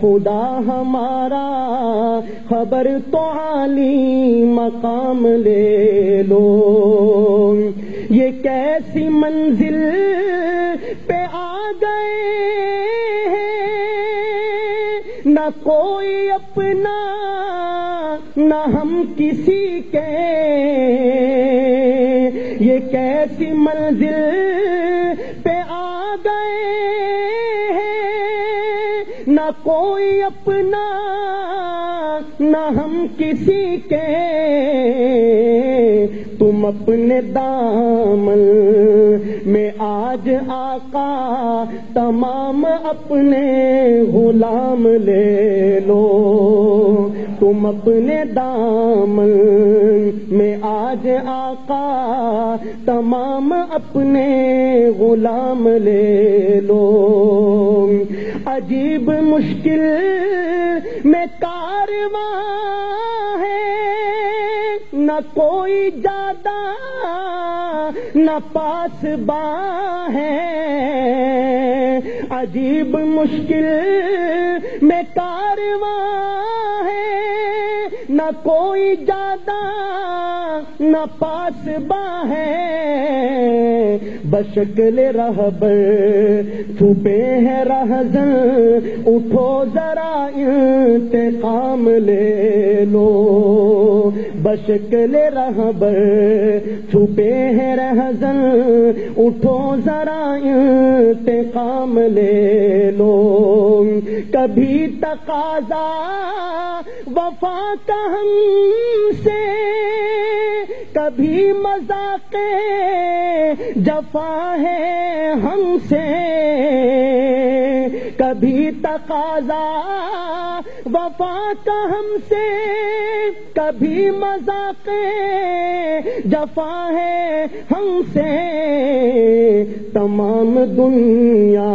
خدا ہمارا خبر تو عالی مقام لے لو، یہ کیسی منزل پہ آ گئے ہیں، نہ کوئی اپنا نہ ہم کسی کے، یہ کیسی منزل پہ آ گئے ہیں، نہ کوئی اپنا نہ ہم کسی کے، تم اپنے دامن میں آج آقا تمام اپنے غلام لے لو، تم اپنے دامن میں آج آقا تمام اپنے غلام لے لو۔ عجیب مشکل میں کارواں ہے، نہ کوئی جادا نہ پاس باں ہے، عجیب مشکل میں کارواں ہے، نہ کوئی جادا نہ پاس باں ہے، بشکل رہبر چھپے ہیں رہزن، اٹھو ذرا انتقام لے لو، بشکل رہبر چھپے ہیں رہزن، اٹھو ذرا انتقام لے لو، کبھی تقاضا وفا کا ہم سے، کبھی مذاق جفا ہے ہم سے، کبھی تقاضا وفا کا ہم سے، کبھی مذاق جفا ہے ہم سے، تمام دنیا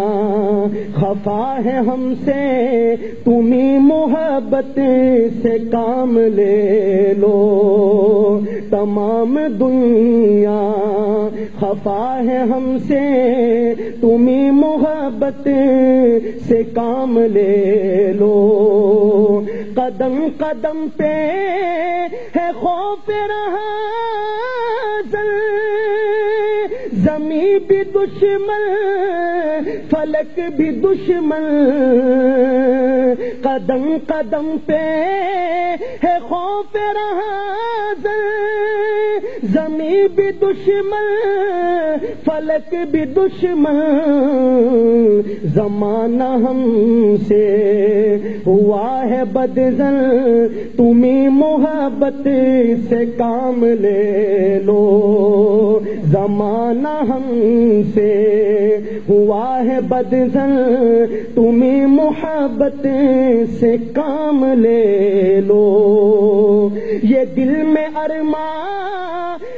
خفا ہے ہم سے، تمہیں محبت سے کام لے لو، تمام دنیا خفا ہے ہم سے، تمہیں محبت سے کام لے لو، قدم قدم پہ ہے خوف رہا، زمین بھی دشمن فلک بھی دشمن، قدم قدم پہ ہے خوف رہا، زمین بھی دشمن فلک بھی دشمن، زمانہ ہم سے ہوا ہے بدزن، تمہیں محبت سے کام لے لو، زمانہ ہم سے ہوا ہے بدزن، تمہیں محبت سے کام لے لو، یہ دل میں ارماں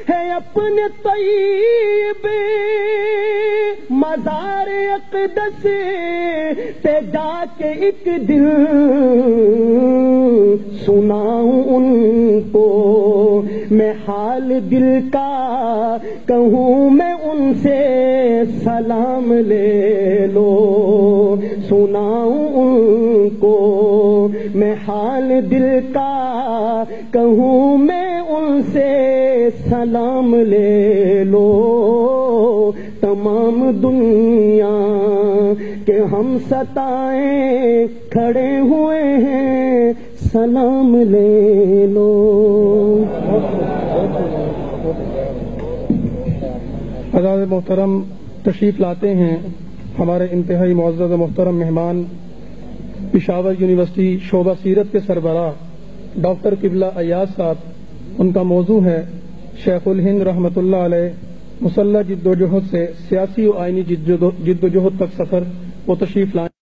ہے اپنے طیب مزار اقدس پہ جا کے ایک دن سناؤں ان کو میں حال دل کا، کہوں میں ان سے سلام لے لو، سناؤں ان کو میں حال دل کا، کہوں میں ان سے سلام لے لو، تمام دنیا کے ہم ستائیں کھڑے ہوئے ہیں، سلام لے لو۔ حضرات محترم تشریف لاتے ہیں ہمارے انتہائی معزز محترم مہمان، پشاور یونیورسٹی شعبہ سیرت کے سربراہ ڈاکٹر قبلہ ایاز صاحب۔ ان کا موضوع ہے شیخ الہند رحمۃ اللہ علیہ مسلح جد و جہد سے سیاسی و آئینی جد و جہد تک سفر، وہ تشریف لائیں۔